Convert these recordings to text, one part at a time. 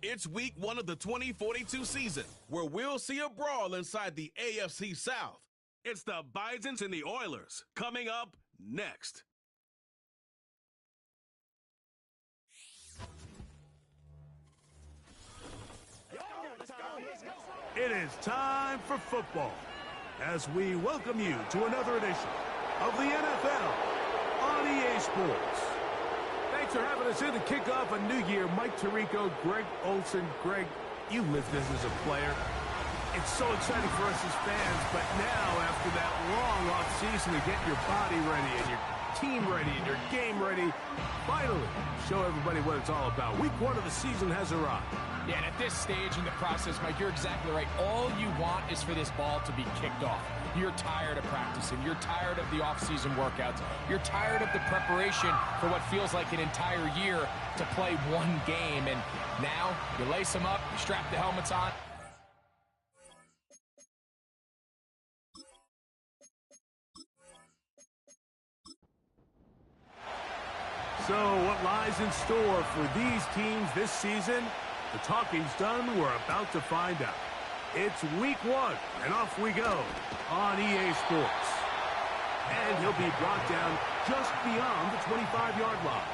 It's week 1 of the 2042 season, where we'll see a brawl inside the AFC South. It's the Bisons and the Oilers, coming up next. It is time for football, as we welcome you to another edition of the NFL on EA Sports. Thanks for having us in to kick off a new year. Mike Tirico, Greg Olson. Greg, you lived this as a player. It's so exciting for us as fans, but now after that long off-season to get your body ready and your team ready and your game ready, finally show everybody what it's all about. Week 1 of the season has arrived. Yeah, and at this stage in the process, Mike, you're exactly right. All you want is for this ball to be kicked off. You're tired of practicing. You're tired of the off-season workouts. You're tired of the preparation for what feels like an entire year to play one game. And now you lace them up, you strap the helmets on. So what lies in store for these teams this season? The talking's done. We're about to find out. It's week 1, and off we go on EA Sports. And he'll be brought down just beyond the 25-yard line.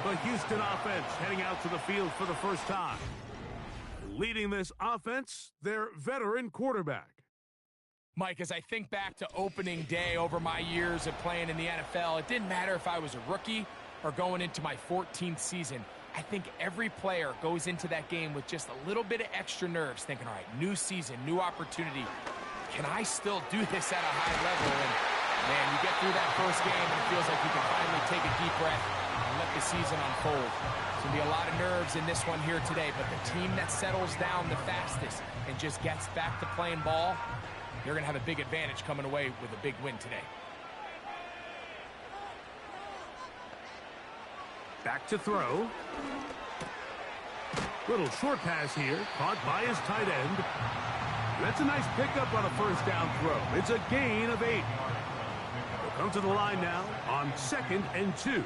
The Houston offense heading out to the field for the first time. Leading this offense, their veteran quarterback. Mike, as I think back to opening day over my years of playing in the NFL, it didn't matter if I was a rookie or going into my 14th season. I think every player goes into that game with just a little bit of extra nerves, thinking, all right, new season, new opportunity. Can I still do this at a high level? And, man, you get through that first game, and it feels like you can finally take a deep breath and let the season unfold. There's going to be a lot of nerves in this one here today, but the team that settles down the fastest and just gets back to playing ball, they're going to have a big advantage coming away with a big win today. Back to throw. Little short pass here, caught by his tight end. That's a nice pickup on a first down throw. It's a gain of 8. We'll come to the line now on 2nd and 2.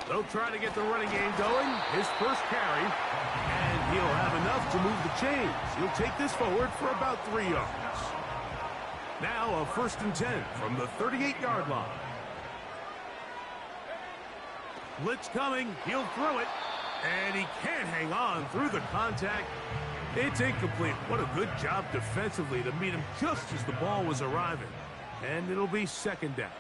They'll try to get the running game going. His first carry, and he'll have enough to move the chains. He'll take this forward for about 3 yards. Now a 1st and 10 from the 38-yard line. Blitz coming. He'll throw it, and he can't hang on through the contact. It's incomplete. What a good job defensively to meet him just as the ball was arriving. And it'll be 2nd down.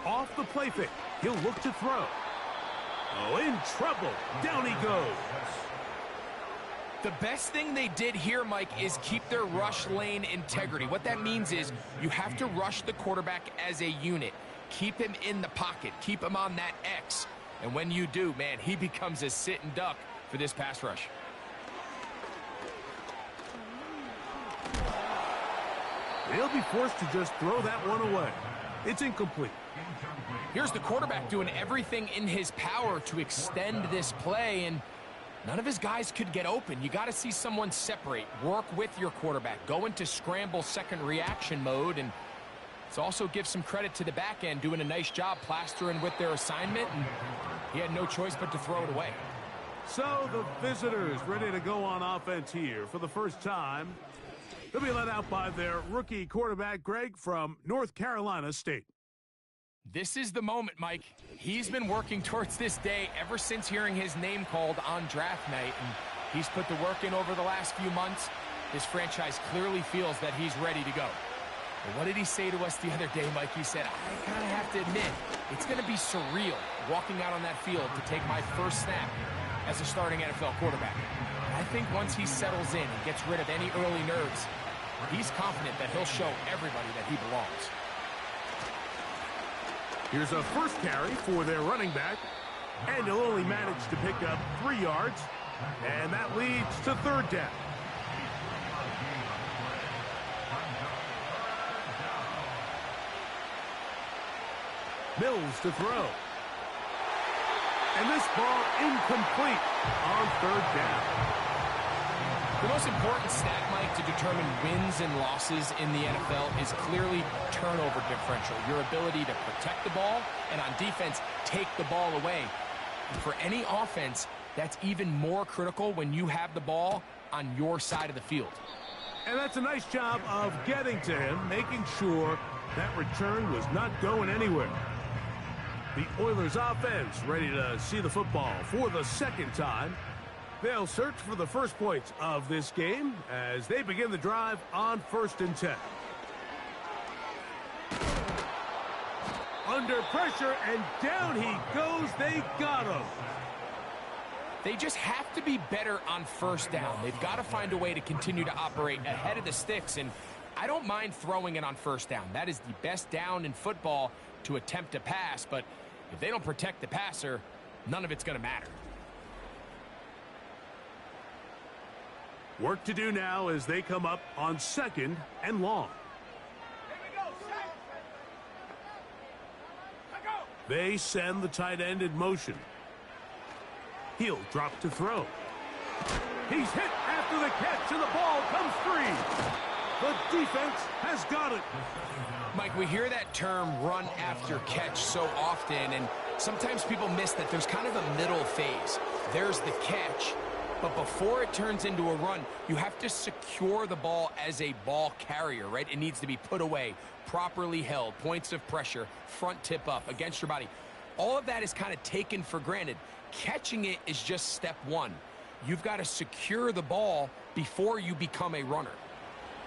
Off the play fake. He'll look to throw. Oh, in trouble. Down he goes. The best thing they did here, Mike, is keep their rush lane integrity. What that means is you have to rush the quarterback as a unit. Keep him in the pocket. Keep him on that X. And when you do, man, he becomes a sit and duck for this pass rush. They'll be forced to just throw that one away. It's incomplete. Here's the quarterback doing everything in his power to extend this play, and none of his guys could get open. You got to see someone separate, work with your quarterback, go into scramble second reaction mode, and it's also give some credit to the back end doing a nice job plastering with their assignment, and he had no choice but to throw it away. So the visitors ready to go on offense here for the first time. They'll be led out by their rookie quarterback, Greg, from North Carolina State. This is the moment, Mike. He's been working towards this day ever since hearing his name called on draft night, and he's put the work in over the last few months. This franchise clearly feels that he's ready to go. But what did he say to us the other day, Mike? He said, I kind of have to admit, it's going to be surreal walking out on that field to take my first snap as a starting NFL quarterback. And I think once he settles in and gets rid of any early nerves, he's confident that he'll show everybody that he belongs. Here's a first carry for their running back, and he'll only manage to pick up 3 yards, and that leads to 3rd down. Mills to throw. And this ball incomplete on 3rd down. The most important stat, Mike, to determine wins and losses in the NFL is clearly turnover differential, your ability to protect the ball and on defense, take the ball away. And for any offense, that's even more critical when you have the ball on your side of the field. And that's a nice job of getting to him, making sure that return was not going anywhere. The Oilers offense ready to see the football for the second time. They'll search for the first points of this game as they begin the drive on 1st and 10. Under pressure, and down he goes. They got him. They just have to be better on 1st down. They've got to find a way to continue to operate ahead of the sticks, and I don't mind throwing it on 1st down. That is the best down in football to attempt a pass, but if they don't protect the passer, none of it's going to matter. Work to do now as they come up on 2nd and long. They send the tight end in motion. He'll drop to throw. He's hit after the catch, and the ball comes free. The defense has got it. Mike, we hear that term run after catch so often, and sometimes people miss that there's kind of a middle phase. There's the catch, but before it turns into a run, you have to secure the ball as a ball carrier, right? It needs to be put away, properly held, points of pressure, front tip up against your body. All of that is kind of taken for granted. Catching it is just step one. You've got to secure the ball before you become a runner.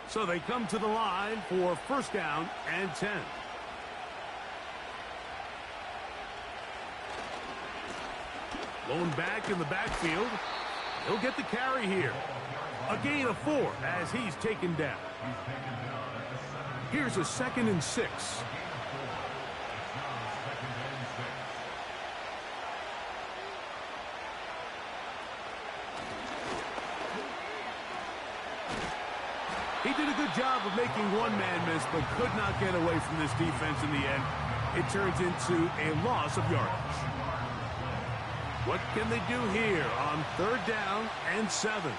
So they come to the line for 1st down and 10. Blown back in the backfield. He'll get the carry here. A gain of 4 as he's taken down. Here's a 2nd and 6. He did a good job of making one man miss, but could not get away from this defense in the end. It turns into a loss of yardage. What can they do here on 3rd down and 7?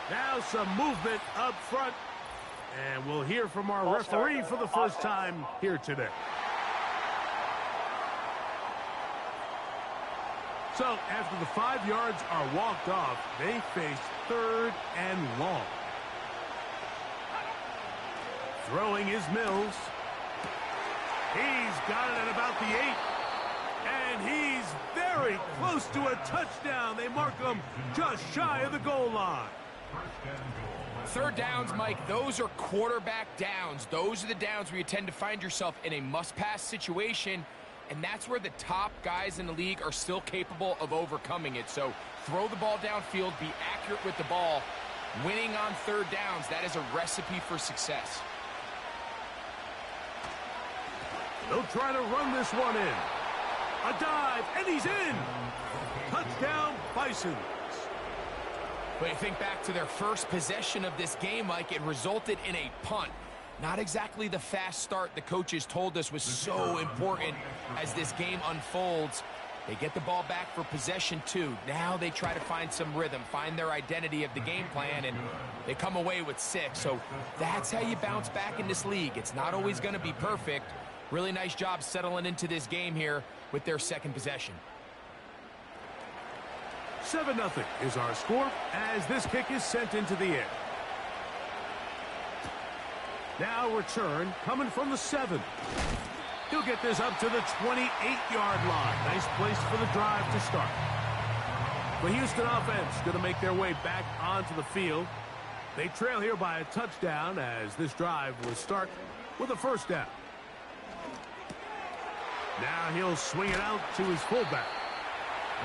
Now some movement up front. And we'll hear from our referee for the first time here today. So after the 5 yards are walked off, they face 3rd and long. Throwing is Mills. He's got it at about the 8. And he's very close to a touchdown. They mark him just shy of the goal line. 3rd downs, Mike, those are quarterback downs. Those are the downs where you tend to find yourself in a must-pass situation, and that's where the top guys in the league are still capable of overcoming it. So throw the ball downfield, be accurate with the ball. Winning on 3rd downs, that is a recipe for success. They'll try to run this one in. A dive, and he's in. Touchdown, Bisons. But you think back to their first possession of this game, Mike, it resulted in a punt. Not exactly the fast start the coaches told us was so important as this game unfolds. They get the ball back for possession 2. Now they try to find some rhythm, find their identity of the game plan, and they come away with 6. So that's how you bounce back in this league. It's not always going to be perfect. Really nice job settling into this game here with their 2nd possession. 7-0 is our score as this kick is sent into the air. Now return coming from the 7. He'll get this up to the 28-yard line. Nice place for the drive to start. The Houston offense going to make their way back onto the field. They trail here by a touchdown as this drive will start with a 1st down. Now he'll swing it out to his fullback.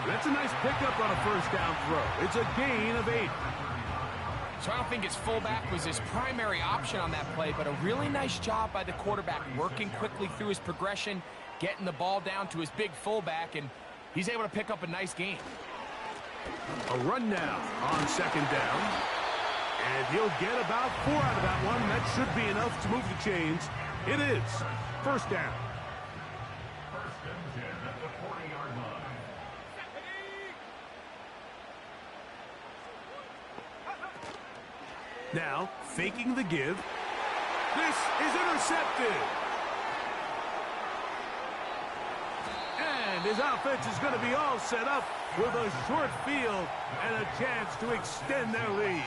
That's a nice pickup on a 1st down throw. It's a gain of 8. So I don't think his fullback was his primary option on that play, but a really nice job by the quarterback working quickly through his progression, getting the ball down to his big fullback, and he's able to pick up a nice gain. A run now on 2nd down. And he'll get about 4 out of that one. That should be enough to move the chains. It is 1st down. Now, faking the give. This is intercepted. And his offense is going to be all set up with a short field and a chance to extend their lead.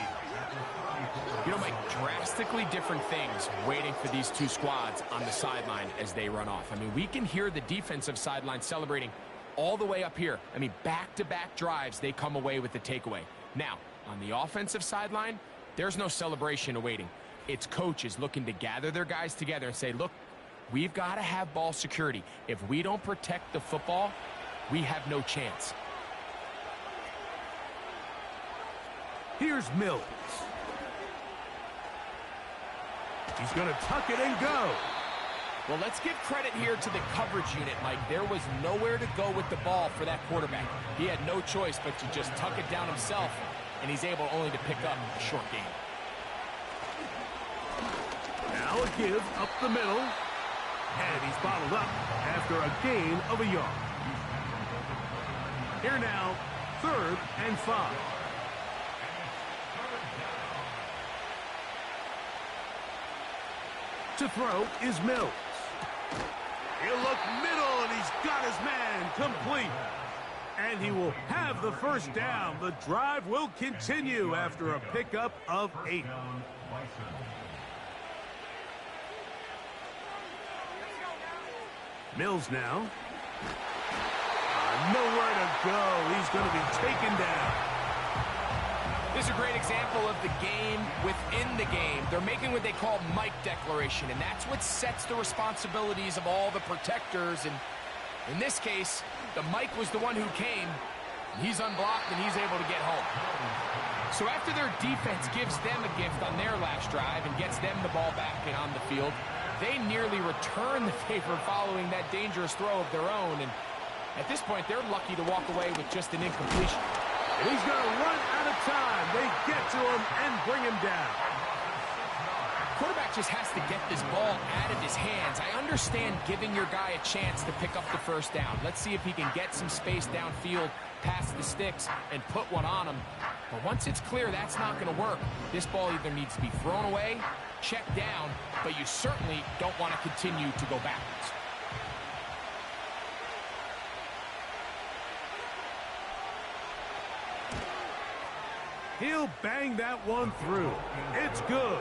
You know, Mike, drastically different things waiting for these two squads on the sideline as they run off. I mean, we can hear the defensive sideline celebrating all the way up here. I mean, back-to-back drives, they come away with the takeaway. Now, on the offensive sideline, there's no celebration awaiting. It's coaches looking to gather their guys together and say, look, we've got to have ball security. If we don't protect the football, we have no chance. Here's Mills. He's going to tuck it and go. Well, let's give credit here to the coverage unit, Mike. There was nowhere to go with the ball for that quarterback. He had no choice but to just tuck it down himself, and he's able only to pick up a short gain. Now a give up the middle. And he's bottled up after a gain of a yard. Here now, 3rd and 5. To throw is Mills. He'll look middle, and he's got his man complete. And he will have the first down. The drive will continue after a pickup of 8. Mills now. Nowhere to go. He's going to be taken down. This is a great example of the game within the game. They're making what they call Mike declaration, and that's what sets the responsibilities of all the protectors. And in this case, the Mike was the one who came. He's unblocked, and he's able to get home. So after their defense gives them a gift on their last drive and gets them the ball back and on the field, they nearly return the favor following that dangerous throw of their own. And at this point, they're lucky to walk away with just an incompletion. And he's going to run out of time. They get to him and bring him down. Quarterback just has to get this ball out of his hands. I understand giving your guy a chance to pick up the first down. Let's see if he can get some space downfield past the sticks and put one on him. But once it's clear that's not going to work, this ball either needs to be thrown away, checked down, but you certainly don't want to continue to go backwards. He'll bang that one through. It's good.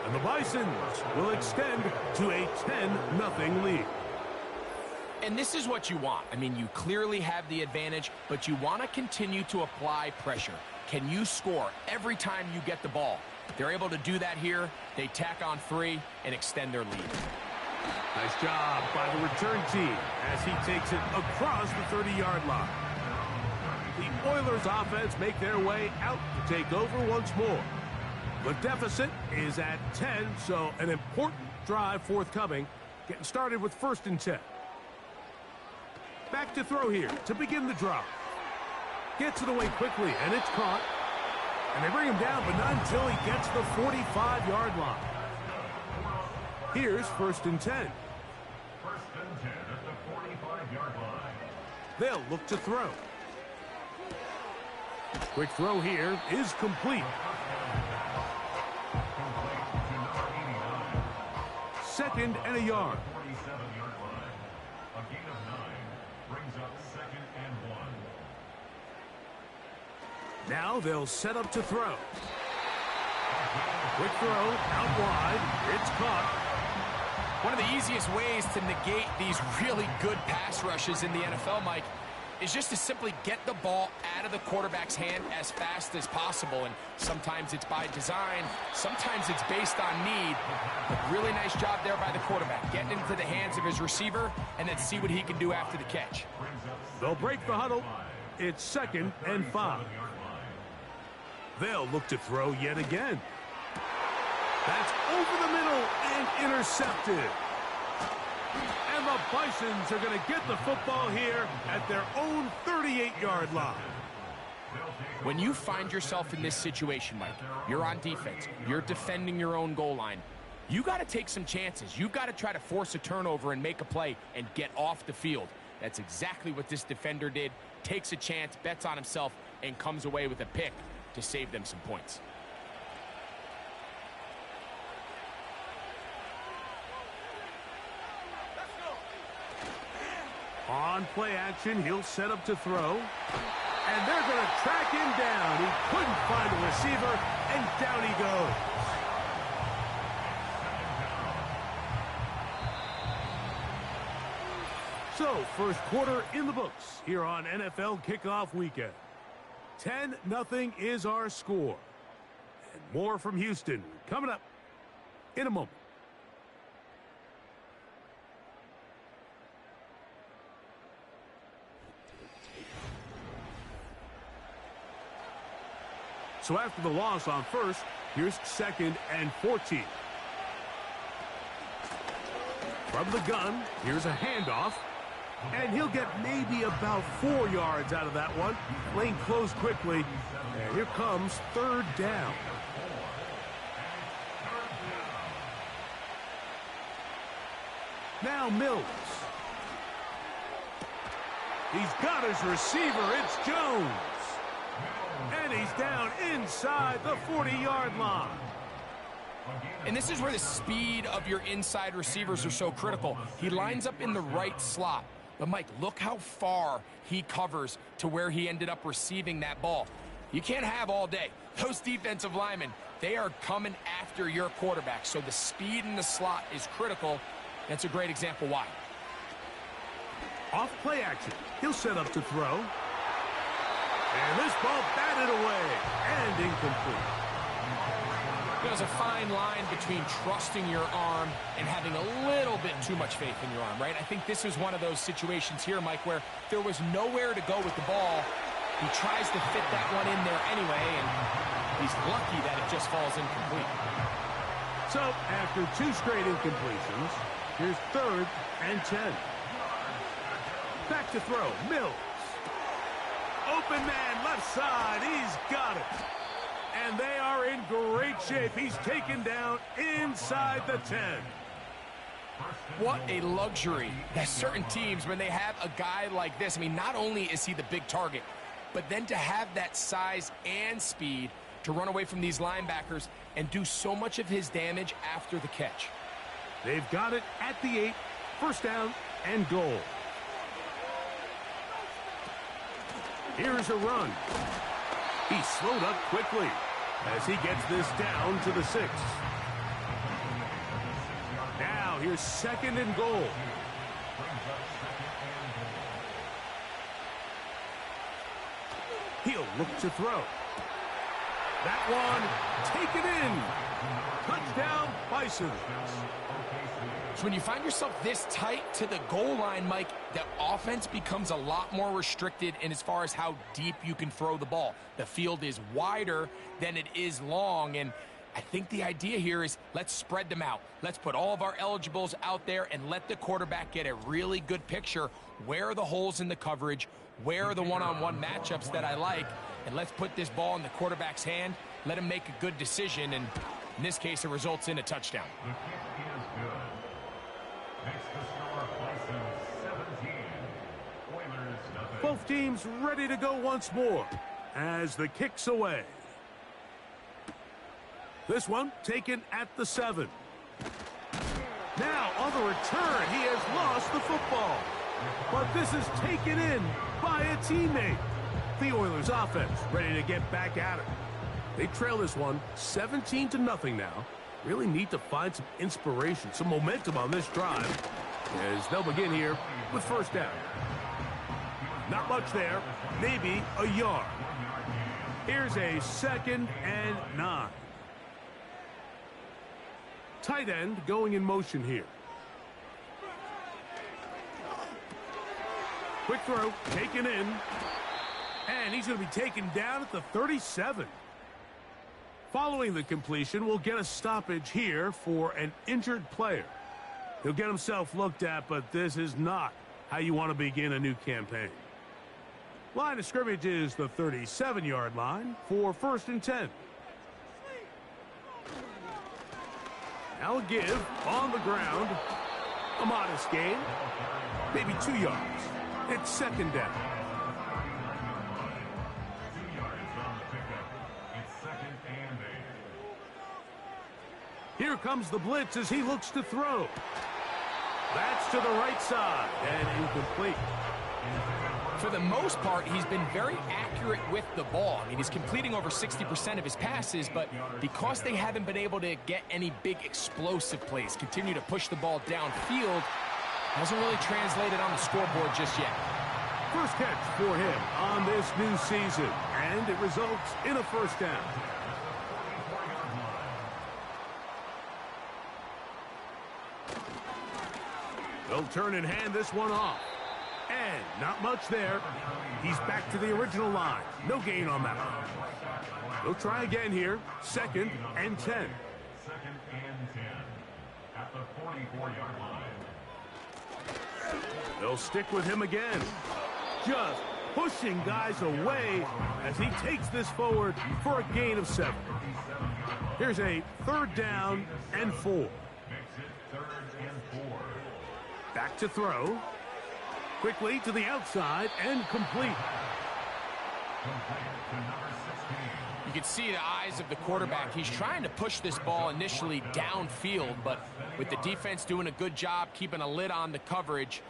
And the Bisons will extend to a 10-0 lead. And this is what you want. I mean, you clearly have the advantage, but you want to continue to apply pressure. Can you score every time you get the ball? They're able to do that here. They tack on 3 and extend their lead. Nice job by the return team as he takes it across the 30-yard line. The Oilers offense make their way out to take over once more. The deficit is at 10, so an important drive forthcoming. Getting started with 1st and 10. Back to throw here to begin the drive. Gets it away quickly, and it's caught. And they bring him down, but not until he gets the 45-yard line. Here's 1st and 10. 1st and 10 at the 45-yard line. They'll look to throw. Quick throw here is complete. 2nd and a yard. 47-yard line. A gain of 9 brings up 2nd and 1. Now they'll set up to throw. Quick throw out wide. It's caught. One of the easiest ways to negate these really good pass rushes in the NFL, Mike, is just to simply get the ball out of the quarterback's hand as fast as possible. And sometimes it's by design, sometimes it's based on need. But really nice job there by the quarterback, getting into the hands of his receiver and then see what he can do after the catch. They'll break the huddle. It's 2nd and 5. They'll look to throw yet again. That's over the middle and intercepted. And the Bisons are going to get the football here at their own 38-yard line. When you find yourself in this situation, Mike, you're on defense, you're defending your own goal line, you got to take some chances. You've got to try to force a turnover and make a play and get off the field. That's exactly what this defender did. Takes a chance, bets on himself, and comes away with a pick to save them some points. On play action, he'll set up to throw. And they're going to track him down. He couldn't find a receiver, and down he goes. So, first quarter in the books here on NFL Kickoff Weekend. 10-0 is our score. And more from Houston coming up in a moment. So after the loss on first, here's 2nd and 14. From the gun, here's a handoff. And he'll get maybe about 4 yards out of that one. Lane closed quickly. And here comes 3rd down. Now Mills. He's got his receiver. It's Jones. And he's down inside the 40-yard line. And this is where the speed of your inside receivers are so critical. He lines up in the right slot. But, Mike, look how far he covers to where he ended up receiving that ball. You can't have all day. Those defensive linemen, they are coming after your quarterback. So the speed in the slot is critical. That's a great example why. Off play action. He'll set up to throw. And this ball batted away and incomplete. There's a fine line between trusting your arm and having a little bit too much faith in your arm, right? I think this is one of those situations here, Mike, where there was nowhere to go with the ball. He tries to fit that one in there anyway, and he's lucky that it just falls incomplete. So, after 2 straight incompletions, here's 3rd and 10. Back to throw, Mills. Open man, left side, he's got it. And they are in great shape. He's taken down inside the 10. What a luxury that certain teams, when they have a guy like this, I mean, not only is he the big target, but then to have that size and speed to run away from these linebackers and do so much of his damage after the catch. They've got it at the 8, 1st down and goal. Here's a run. He slowed up quickly as he gets this down to the 6. Now here's 2nd and goal. He'll look to throw. That one taken in. Touchdown, Bison. So when you find yourself this tight to the goal line, Mike, the offense becomes a lot more restricted in as far as how deep you can throw the ball. The field is wider than it is long, and I think the idea here is let's spread them out. Let's put all of our eligibles out there and let the quarterback get a really good picture. Where are the holes in the coverage? Where are the one-on-one matchups that I like? And let's put this ball in the quarterback's hand. Let him make a good decision, and in this case, it results in a touchdown. The kick is good. Makes the score Bison 17. Oilers nothing. Both teams ready to go once more as the kick's away. This one taken at the 7. Now on the return, he has lost the football. But this is taken in by a teammate. The Oilers offense ready to get back at it. They trail this one 17-0 now. Really need to find some inspiration, some momentum on this drive as they'll begin here with 1st down. Not much there, maybe a yard. Here's a 2nd and 9. Tight end going in motion here. Quick throw, taken in. And he's going to be taken down at the 37. Following the completion, we'll get a stoppage here for an injured player. He'll get himself looked at, but this is not how you want to begin a new campaign. Line of scrimmage is the 37-yard line for 1st and 10. Now a give on the ground. A modest gain. Maybe 2 yards. It's 2nd down. 2 yards on the pickup. It's 2nd and 8. Here comes the blitz as he looks to throw. That's to the right side and incomplete. For the most part, he's been very accurate with the ball. I mean, he's completing over 60% of his passes, but because they haven't been able to get any big explosive plays, continue to push the ball downfield, hasn't really translated on the scoreboard just yet. First catch for him on this new season, and it results in a first down. They'll turn and hand this one off. And not much there. He's back to the original line. No gain on that one. They'll try again here. 2nd and 10. 2nd and 10 at the 44-yard line. They'll stick with him again. Just pushing guys away as he takes this forward for a gain of 7. Here's a 3rd down and 4. Makes it 3rd and 4. Back to throw. Quickly to the outside and complete. Complete to number 16. You can see the eyes of the quarterback. He's trying to push this ball initially downfield, but with the defense doing a good job keeping a lid on the coverage,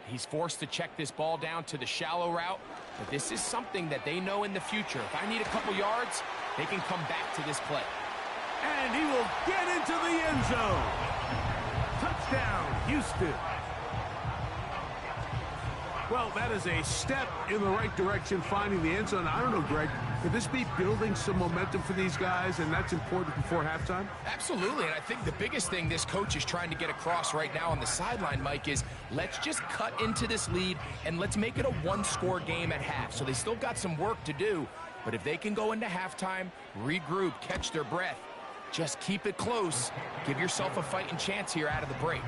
he's forced to check this ball down to the shallow route. But this is something that they know in the future. If I need a couple yards, they can come back to this play. And he will get into the end zone. Touchdown, Houston. Well, that is a step in the right direction, finding the end zone. I don't know, Greg, could this be building some momentum for these guys, and that's important before halftime? Absolutely, and I think the biggest thing this coach is trying to get across right now on the sideline, Mike, is let's just cut into this lead, and let's make it a one-score game at half. So they still got some work to do, but if they can go into halftime, regroup, catch their breath, just keep it close, give yourself a fighting chance here out of the break.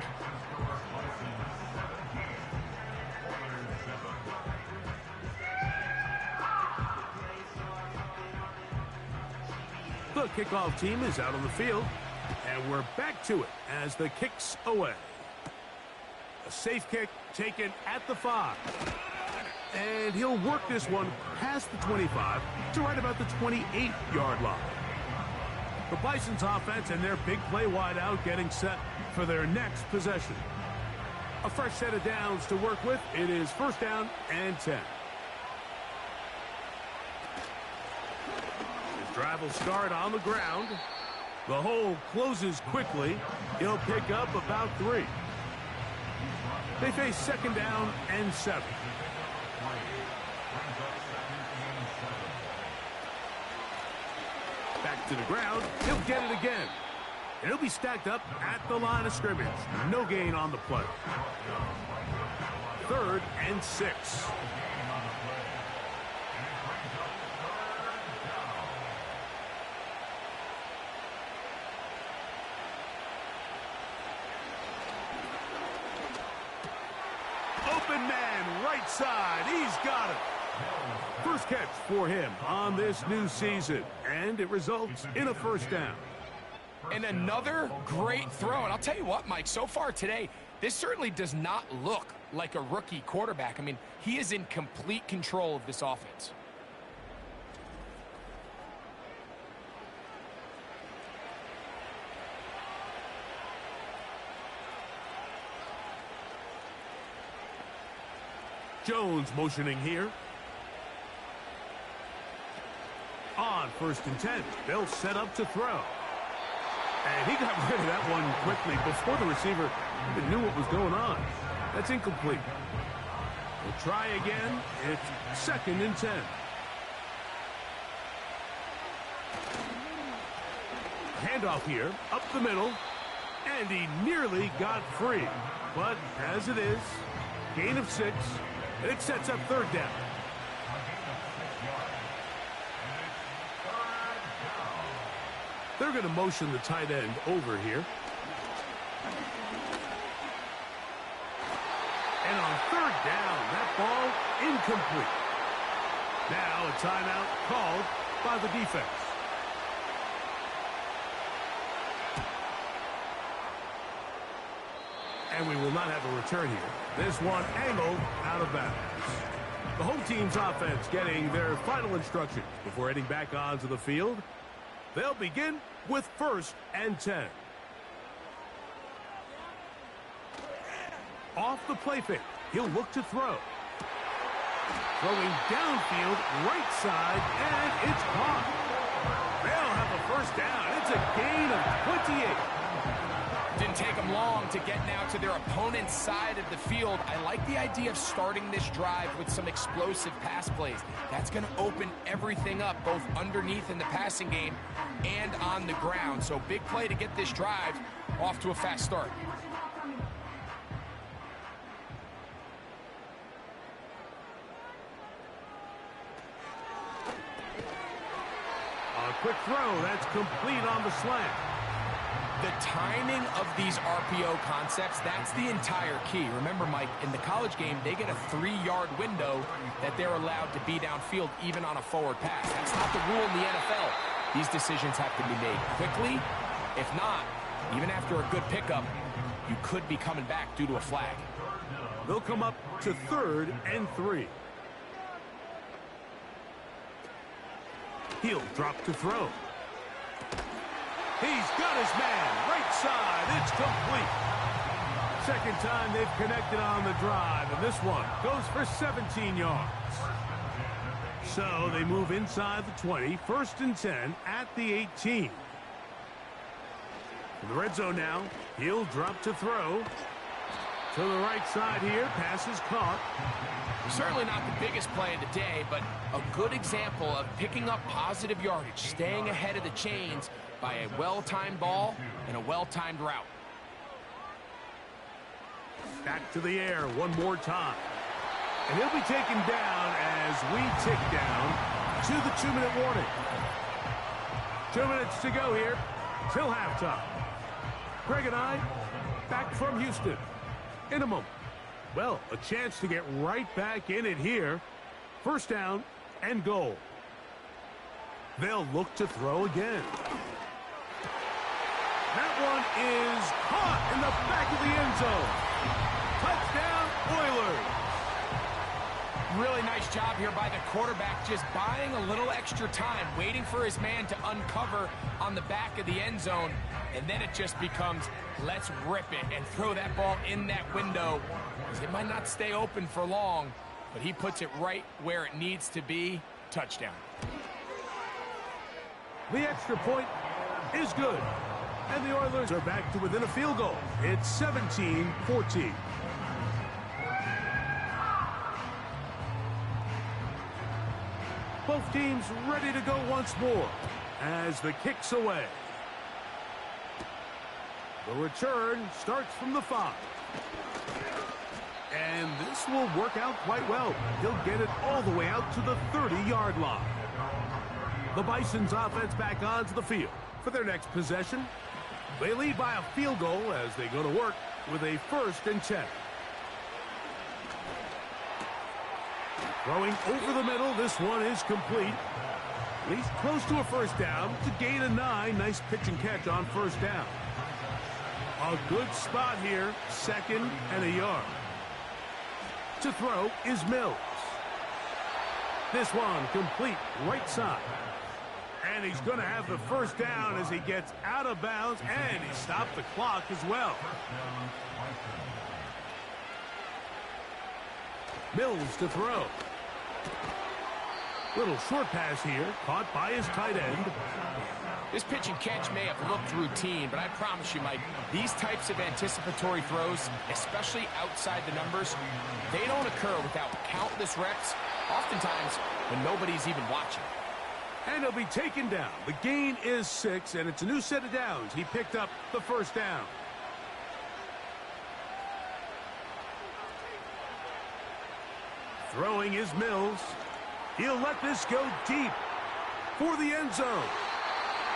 The kickoff team is out on the field, and we're back to it as the kick's away. A safe kick taken at the 5. And he'll work this one past the 25 to right about the 28-yard line. The Bison's offense and their big play wideout getting set for their next possession. A fresh set of downs to work with. It is 1st down and 10. Drive will start on the ground. The hole closes quickly. He'll pick up about 3. They face 2nd down and 7. Back to the ground. He'll get it again. And he'll be stacked up at the line of scrimmage. No gain on the play. 3rd and 6. Open man, right side. He's got it. First catch for him on this new season, and it results in a 1st down. And another great throw. And I'll tell you what, Mike, so far today, this certainly does not look like a rookie quarterback. I mean, he is in complete control of this offense. Jones motioning here. On 1st and 10, they'll set up to throw. And he got rid of that one quickly before the receiver even knew what was going on. That's incomplete. We'll try again. It's 2nd and 10. Handoff here, up the middle, and he nearly got free. But as it is, gain of 6, and it sets up 3rd down. They're going to motion the tight end over here. And on 3rd down, that ball incomplete. Now a timeout called by the defense. And we will not have a return here. This one angled out of bounds. The home team's offense getting their final instructions before heading back onto the field. They'll begin with 1st and 10. Off the play fake, he'll look to throw. Throwing downfield, right side, and it's caught. They'll have a first down. It's a gain of 28. Didn't take them long to get now to their opponent's side of the field. I like the idea of starting this drive with some explosive pass plays. That's going to open everything up, both underneath in the passing game and on the ground. So big play to get this drive off to a fast start. A quick throw. That's complete on the slant. The timing of these RPO concepts, that's the entire key. Remember, Mike, in the college game, they get a 3-yard window that they're allowed to be downfield even on a forward pass. That's not the rule in the NFL. These decisions have to be made quickly. If not, even after a good pickup, you could be coming back due to a flag. They'll come up to 3rd and 3. He'll drop to throw. He's got his man, right side, it's complete. Second time they've connected on the drive, and this one goes for 17 yards. So they move inside the 20, 1st and 10 at the 18. In the red zone now, he'll drop to throw. To the right side here, pass is caught. Certainly not the biggest play of the day, but a good example of picking up positive yardage, staying ahead of the chains by a well-timed ball and a well-timed route. Back to the air one more time. And he'll be taken down as we tick down to the 2-minute warning. 2 minutes to go here till halftime. Greg and I back from Houston in a moment. Well, a chance to get right back in it here. First down and goal. They'll look to throw again. That one is caught in the back of the end zone. Touchdown, Oilers. Really nice job here by the quarterback, just buying a little extra time, waiting for his man to uncover on the back of the end zone, and then it just becomes, let's rip it and throw that ball in that window. It might not stay open for long, but he puts it right where it needs to be. Touchdown. The extra point is good, and the Oilers are back to within a field goal. It's 17-14. Both teams ready to go once more as the kick's away. The return starts from the 5. And this will work out quite well. He'll get it all the way out to the 30-yard line. The Bison's offense back onto the field for their next possession. They lead by a field goal as they go to work with a 1st and 10. Throwing over the middle, this one is complete. At least close to a first down to gain a 9. Nice pitch and catch on first down. A good spot here, 2nd and a yard. To throw is Mills. This one complete, right side. And he's going to have the first down as he gets out of bounds, and he stopped the clock as well. Mills to throw. Little short pass here, caught by his tight end. This pitch and catch may have looked routine, but I promise you, Mike, these types of anticipatory throws, especially outside the numbers, they don't occur without countless reps, oftentimes when nobody's even watching. And he'll be taken down. The gain is 6, and it's a new set of downs. He picked up the first down. Throwing is Mills. He'll let this go deep for the end zone.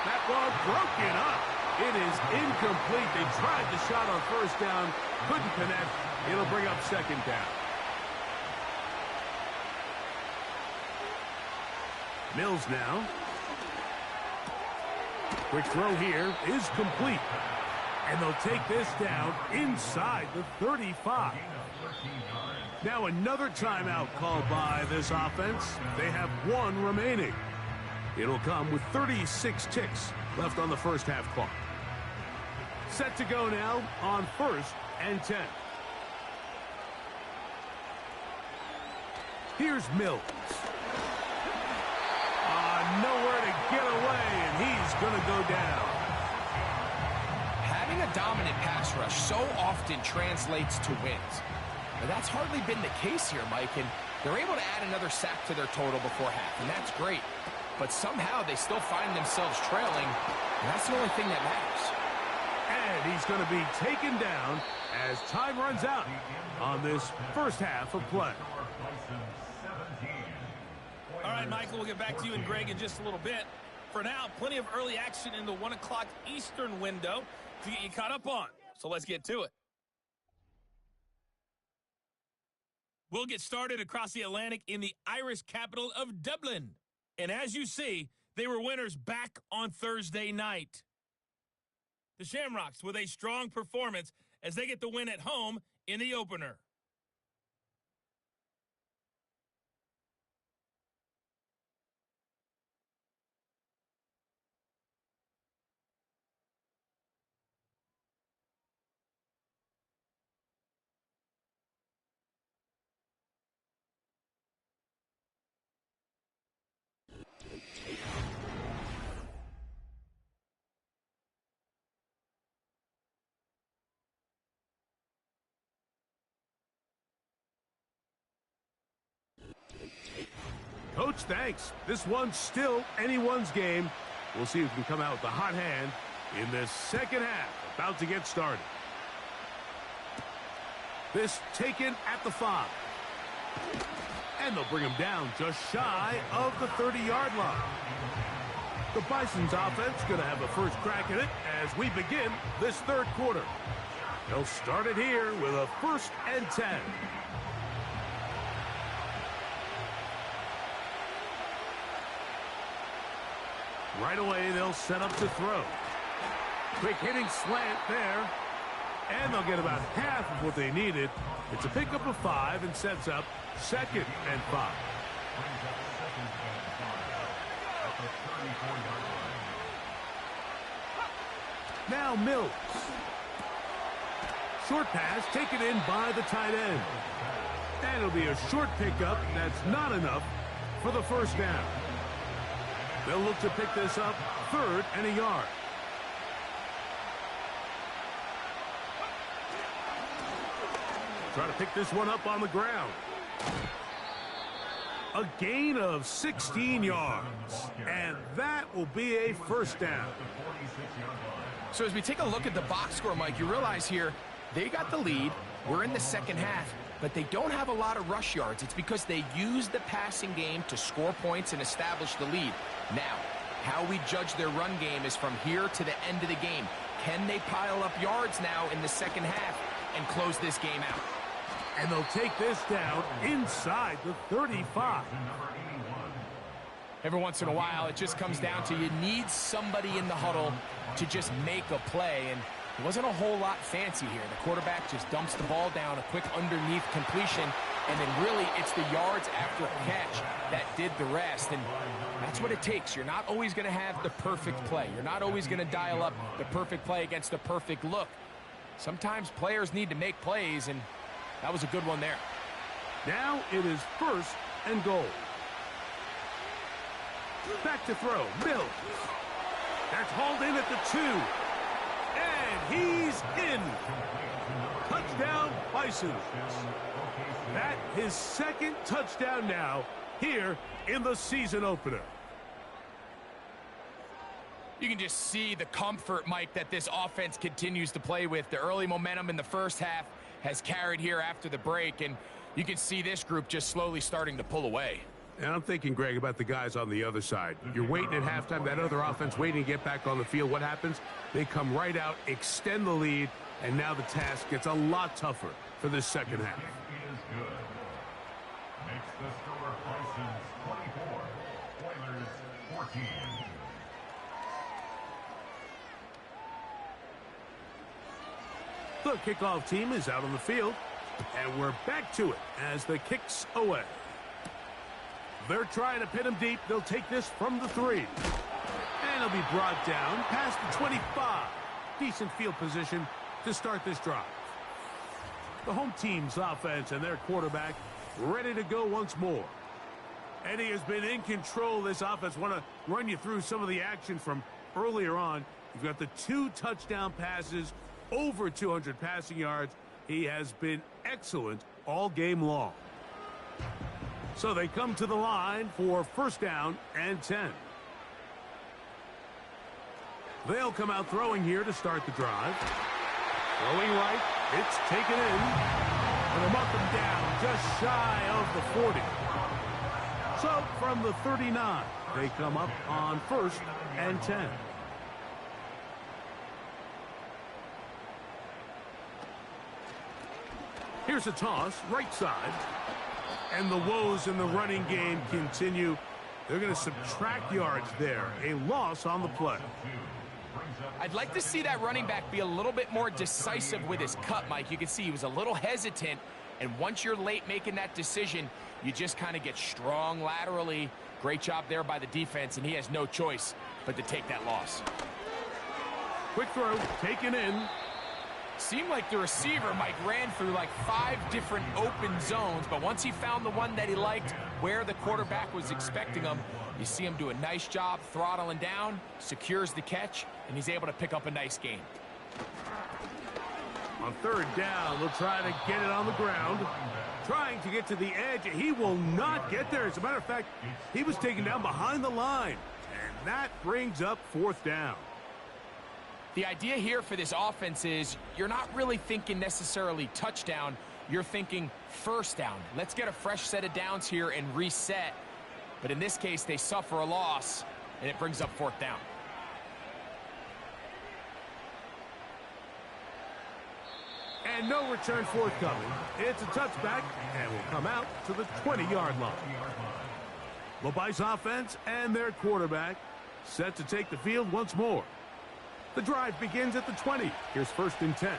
That ball broken up. It is incomplete. They tried the shot on first down. Couldn't connect. It'll bring up 2nd down. Mills now. Quick throw here is complete. And they'll take this down inside the 35. Now another timeout called by this offense. They have 1 remaining. It'll come with 36 ticks left on the first half clock. Set to go now on 1st and 10. Here's Mills. Nowhere to get away, and he's going to go down. Having a dominant pass rush so often translates to wins. But that's hardly been the case here, Mike, and they're able to add another sack to their total before half, and that's great. But somehow they still find themselves trailing, and that's the only thing that matters. And he's going to be taken down as time runs out on this first half of play. All right, Michael, we'll get back to you and Greg in just a little bit. For now, plenty of early action in the 1 o'clock Eastern window to get you caught up on. So let's get to it. We'll get started across the Atlantic in the Irish capital of Dublin. And as you see, they were winners back on Thursday night. The Shamrocks with a strong performance as they get the win at home in the opener. Coach, thanks. This one's still anyone's game. We'll see who can come out with the hot hand in this second half. About to get started. This taken at the 5. And they'll bring him down just shy of the 30-yard line. The Bison's offense going to have a first crack at it as we begin this third quarter. They'll start it here with a 1st and 10. Right away, they'll set up to throw. Quick hitting slant there. And they'll get about half of what they needed. It's a pickup of 5 and sets up 2nd and 5. Now Mills. Short pass taken in by the tight end. And it'll be a short pickup that's not enough for the first down. They'll look to pick this up 3rd and a yard. Try to pick this one up on the ground. A gain of 16 yards. And that will be a first down. So as we take a look at the box score, Mike, you realize here they got the lead. We're in the second half, but they don't have a lot of rush yards. It's because they use the passing game to score points and establish the lead. Now, how we judge their run game is from here to the end of the game. Can they pile up yards now in the second half and close this game out? And they'll take this down inside the 35. Every once in a while, it just comes down to you need somebody in the huddle to just make a play, and it wasn't a whole lot fancy here. The quarterback just dumps the ball down, a quick underneath completion, and then really it's the yards after a catch that did the rest, and that's what it takes. You're not always going to have the perfect play. You're not always going to dial up the perfect play against the perfect look. Sometimes players need to make plays, and that was a good one there. Now it is 1st and goal. Back to throw. Mills. That's hauled in at the 2. And he's in. Touchdown, Bison. That his 2nd touchdown now here in the season opener. You can just see the comfort, Mike, that this offense continues to play with. The early momentum in the first half has carried here after the break, and you can see this group just slowly starting to pull away. And I'm thinking, Greg, about the guys on the other side. You're waiting at halftime, that other offense waiting to get back on the field. What happens? They come right out, extend the lead, and now the task gets a lot tougher for this second half. Makes the score Bisons 24, Oilers 14. The kickoff team is out on the field, and we're back to it as the kick's away. They're trying to pin him deep. They'll take this from the 3. And he'll be brought down past the 25. Decent field position to start this drive. The home team's offense and their quarterback ready to go once more. And he has been in control of this offense. Want to run you through some of the action from earlier on. You've got the 2 touchdown passes, over 200 passing yards. He has been excellent all game long. So they come to the line for first down and 10. They'll come out throwing here to start the drive. Throwing right. It's taken in. And they'll mark them down just shy of the 40. So from the 39, they come up on first and 10. Here's a toss, right side. And the woes in the running game continue. They're going to subtract yards there. A loss on the play. I'd like to see that running back be a little bit more decisive with his cut, Mike. You can see he was a little hesitant. And once you're late making that decision, you just kind of get strong laterally. Great job there by the defense, and he has no choice but to take that loss. Quick throw, taken in. Seemed like the receiver, Mike, ran through like 5 different open zones, but once he found the one that he liked, where the quarterback was expecting him, you see him do a nice job throttling down, secures the catch, and he's able to pick up a nice gain. On third down, they'll try to get it on the ground. Trying to get to the edge. He will not get there. As a matter of fact, he was taken down behind the line. And that brings up fourth down. The idea here for this offense is you're not really thinking necessarily touchdown. You're thinking first down. Let's get a fresh set of downs here and reset. But in this case, they suffer a loss, and it brings up fourth down. And no return forthcoming. It's a touchback, and will come out to the 20-yard line. Mobile's offense and their quarterback set to take the field once more. The drive begins at the 20. Here's first and 10.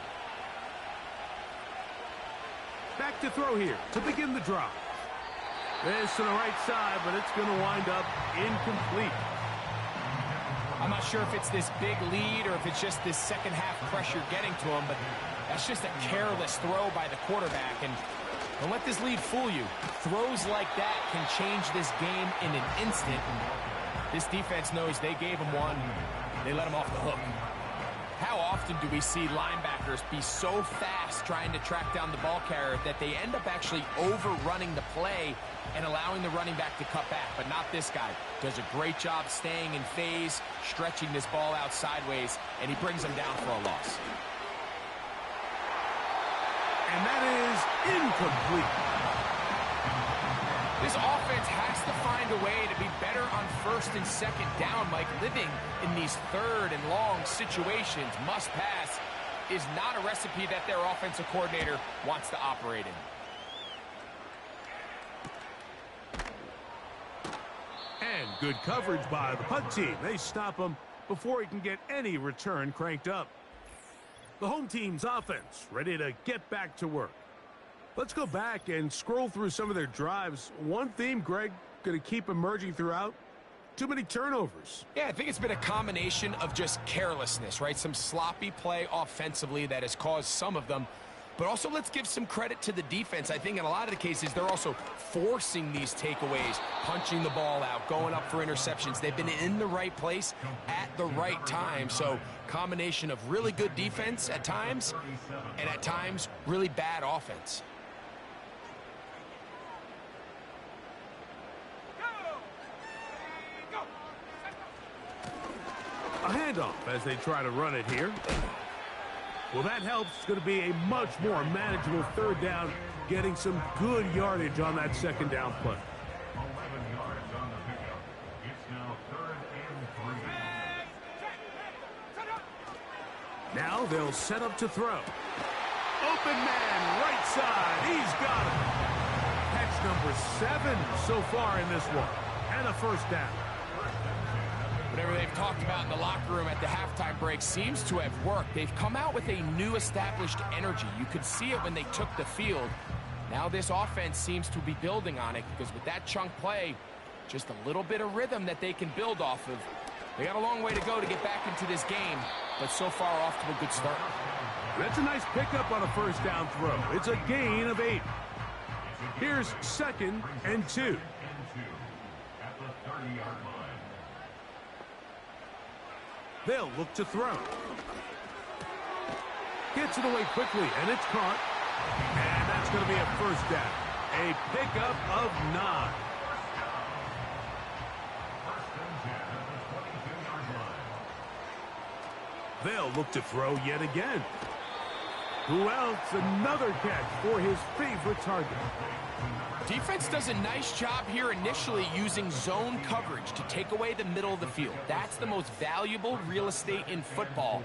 Back to throw here to begin the drive. This to the right side, but it's going to wind up incomplete. I'm not sure if it's this big lead or if it's just this second half pressure getting to him, but that's just a careless throw by the quarterback. And don't let this lead fool you. Throws like that can change this game in an instant. And this defense knows they gave him one. They let him off the hook. How often do we see linebackers be so fast trying to track down the ball carrier that they end up actually overrunning the play and allowing the running back to cut back? But not this guy. Does a great job staying in phase, stretching this ball out sideways, and he brings him down for a loss. And that is incomplete. This offense has to find a way to be better on first and second down, Mike. Living in these third and long situations, must pass, is not a recipe that their offensive coordinator wants to operate in. And good coverage by the punt team. They stop him before he can get any return cranked up. The home team's offense ready to get back to work. Let's go back and scroll through some of their drives. One theme, Greg, going to keep emerging throughout. Too many turnovers. Yeah, I think it's been a combination of just carelessness, right? Some sloppy play offensively that has caused some of them. But also, let's give some credit to the defense. I think in a lot of the cases, they're also forcing these takeaways, punching the ball out, going up for interceptions. They've been in the right place at the right time. So, combination of really good defense at times, and at times, really bad offense. A handoff as they try to run it here. Well, that helps. It's going to be a much more manageable third down, getting some good yardage on that second down play. 11 yards on the pickup. It's now 3rd and 3. Now they'll set up to throw. Open man, right side. He's got it. Catch number 7 so far in this one. And a first down. Whatever they've talked about in the locker room at the halftime break seems to have worked. They've come out with a new established energy. You could see it when they took the field. Now this offense seems to be building on it because with that chunk play, just a little bit of rhythm that they can build off of. They got a long way to go to get back into this game, but so far off to a good start. That's a nice pickup on a first down throw. It's a gain of 8. Here's 2nd and 2. At the 30-yard line. They'll look to throw. Gets it away quickly, and it's caught. And that's going to be a first down. A pickup of 9. They'll look to throw yet again. Who else? Another catch for his favorite target. Defense does a nice job here initially using zone coverage to take away the middle of the field. That's the most valuable real estate in football.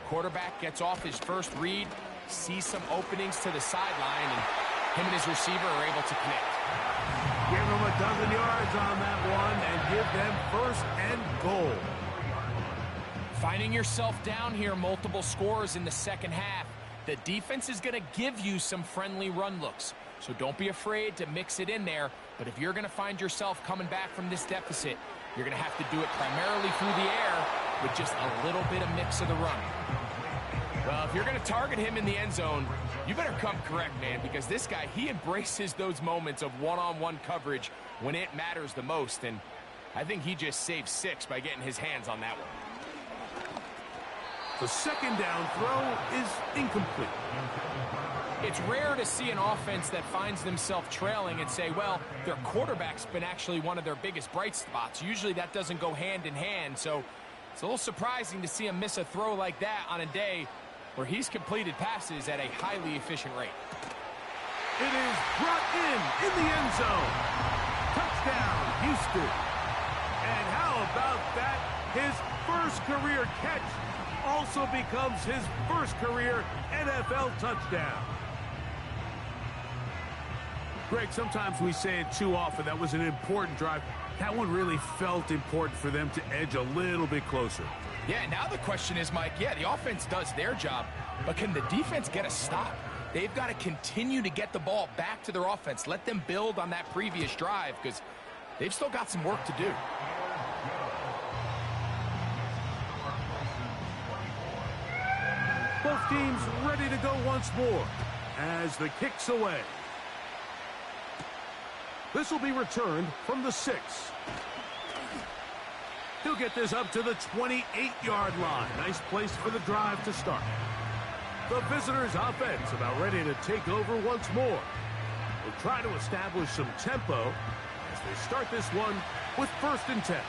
Quarterback gets off his first read, sees some openings to the sideline, and him and his receiver are able to connect. Give them a dozen yards on that one and give them 1st and goal. Finding yourself down here, multiple scores in the second half. The defense is going to give you some friendly run looks, so don't be afraid to mix it in there. But if you're going to find yourself coming back from this deficit, you're going to have to do it primarily through the air with just a little bit of mix of the run. Well, if you're going to target him in the end zone, you better come correct, man, because this guy, he embraces those moments of one-on-one coverage when it matters the most, and I think he just saved 6 by getting his hands on that one. The 2nd down throw is incomplete. It's rare to see an offense that finds themselves trailing and say, well, their quarterback's been actually one of their biggest bright spots. Usually that doesn't go hand in hand, so it's a little surprising to see him miss a throw like that on a day where he's completed passes at a highly efficient rate. It is brought in the end zone. Touchdown, Houston. And how about that? His first career catch also becomes his first career NFL touchdown. Greg, sometimes we say it too often. That was an important drive. That one really felt important for them to edge a little bit closer. Yeah, now the question is, Mike, yeah, the offense does their job, but can the defense get a stop? They've got to continue to get the ball back to their offense. Let them build on that previous drive because they've still got some work to do. Both teams ready to go once more as the kick's away. This will be returned from the 6. He'll get this up to the 28-yard line. Nice place for the drive to start. The visitors' offense about ready to take over once more. They'll try to establish some tempo as they start this one with 1st and 10.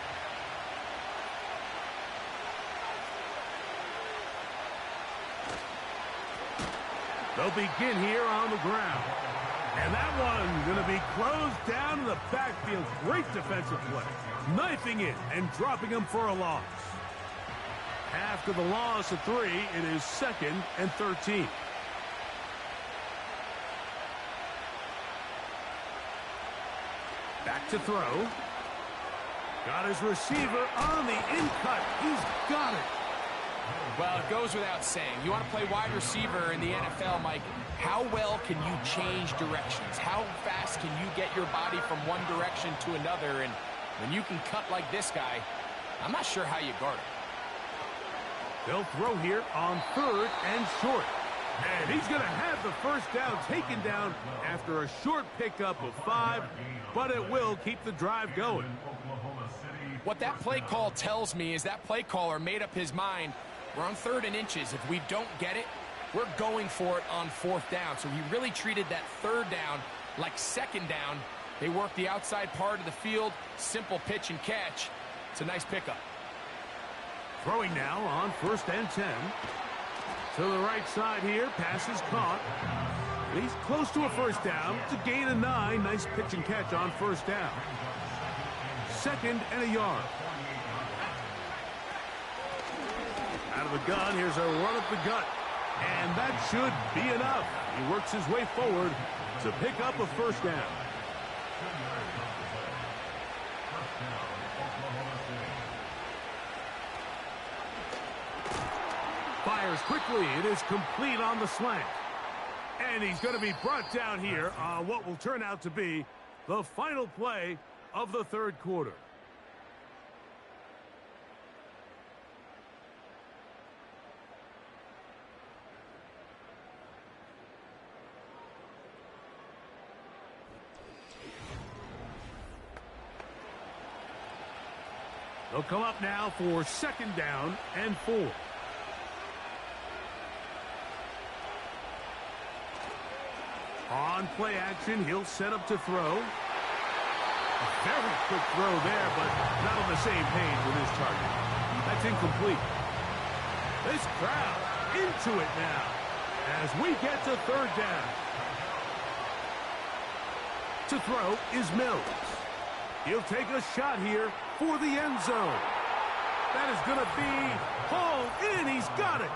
They'll begin here on the ground. And that one going to be closed down in the backfield. Great defensive play. Knifing it and dropping him for a loss. After the loss of 3, it is 2nd and 13. Back to throw. Got his receiver on the in-cut. He's got it. Well, it goes without saying. You want to play wide receiver in the NFL, Mike, how well can you change directions? How fast can you get your body from one direction to another? And when you can cut like this guy, I'm not sure how you guard it. They'll throw here on 3rd and short. And he's going to have the first down taken down after a short pickup of 5, but it will keep the drive going. What that play call tells me is that play caller made up his mind. We're on 3rd and inches. If we don't get it, we're going for it on 4th down. So he really treated that 3rd down like 2nd down. They work the outside part of the field, simple pitch and catch. It's a nice pickup. Throwing now on 1st and 10. To the right side here, pass is caught. He's close to a first down. It's a gain of 9. Nice pitch and catch on 1st down. 2nd and a yard. Out of the gun, here's a run up the gut. And that should be enough. He works his way forward to pick up a first down. Fires quickly. It is complete on the slant. And he's going to be brought down here on what will turn out to be the final play of the 3rd quarter. They'll come up now for 2nd down and 4. On play action, he'll set up to throw. A very quick throw there, but not on the same page with his target. That's incomplete. This crowd into it now as we get to 3rd down. To throw is Mills. He'll take a shot here for the end zone. That is going to be hauled in. He's got it.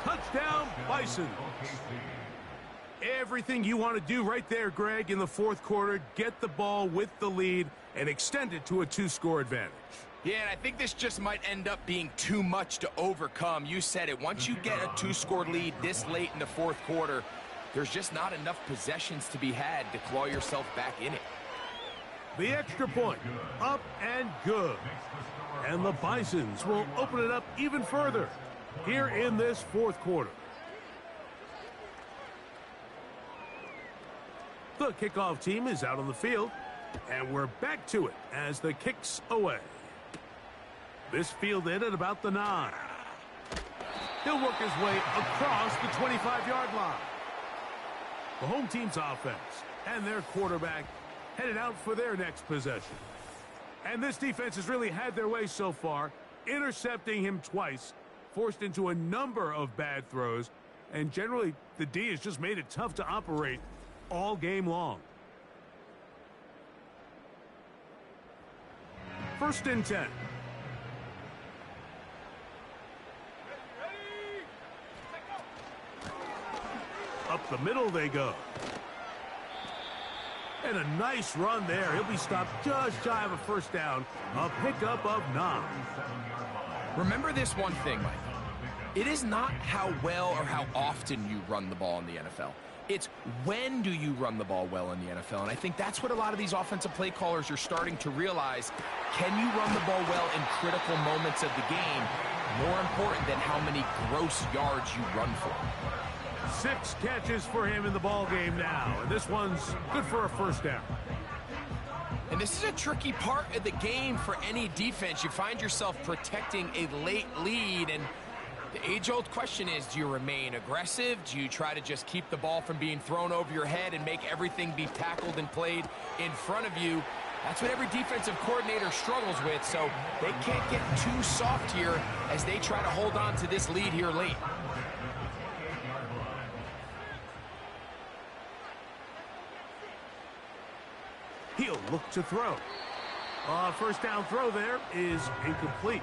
Touchdown, Bison. Everything you want to do right there, Greg, in the 4th quarter. Get the ball with the lead and extend it to a 2-score advantage. Yeah, and I think this just might end up being too much to overcome. You said it. Once you get a 2-score lead this late in the 4th quarter, there's just not enough possessions to be had to claw yourself back in it. The extra point, up and good. And the Bisons will open it up even further here in this 4th quarter. The kickoff team is out on the field, and we're back to it as the kick's away. This fielded at about the 9. He'll work his way across the 25-yard line. The home team's offense and their quarterback headed out for their next possession. And this defense has really had their way so far, intercepting him twice, forced into a number of bad throws, and generally the D has just made it tough to operate all game long. 1st and 10. Up the middle they go. And a nice run there. He'll be stopped just shy of a 1st down. A pickup of 9. Remember this one thing, Mike. It is not how well or how often you run the ball in the NFL. It's when do you run the ball well in the NFL. And I think that's what a lot of these offensive play callers are starting to realize. Can you run the ball well in critical moments of the game? More important than how many gross yards you run for. 6 catches for him in the ball game now. And this one's good for a 1st down. And this is a tricky part of the game for any defense. You find yourself protecting a late lead, and the age-old question is, do you remain aggressive? Do you try to just keep the ball from being thrown over your head and make everything be tackled and played in front of you? That's what every defensive coordinator struggles with, so they can't get too soft here as they try to hold on to this lead here late. He'll look to throw. 1st down throw there is incomplete.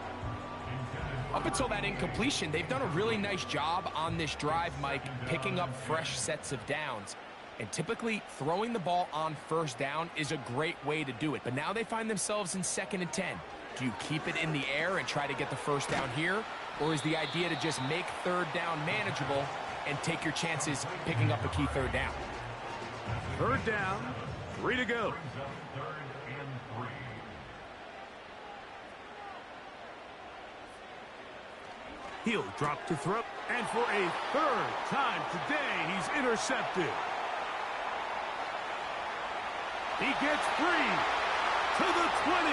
Up until that incompletion, they've done a really nice job on this drive, Mike, picking up fresh sets of downs. And typically, throwing the ball on 1st down is a great way to do it. But now they find themselves in 2nd and 10. Do you keep it in the air and try to get the 1st down here? Or is the idea to just make 3rd down manageable and take your chances picking up a key 3rd down? 3rd down, 3 to go. He'll drop to throw, and for a 3rd time today, he's intercepted. He gets free to the 20.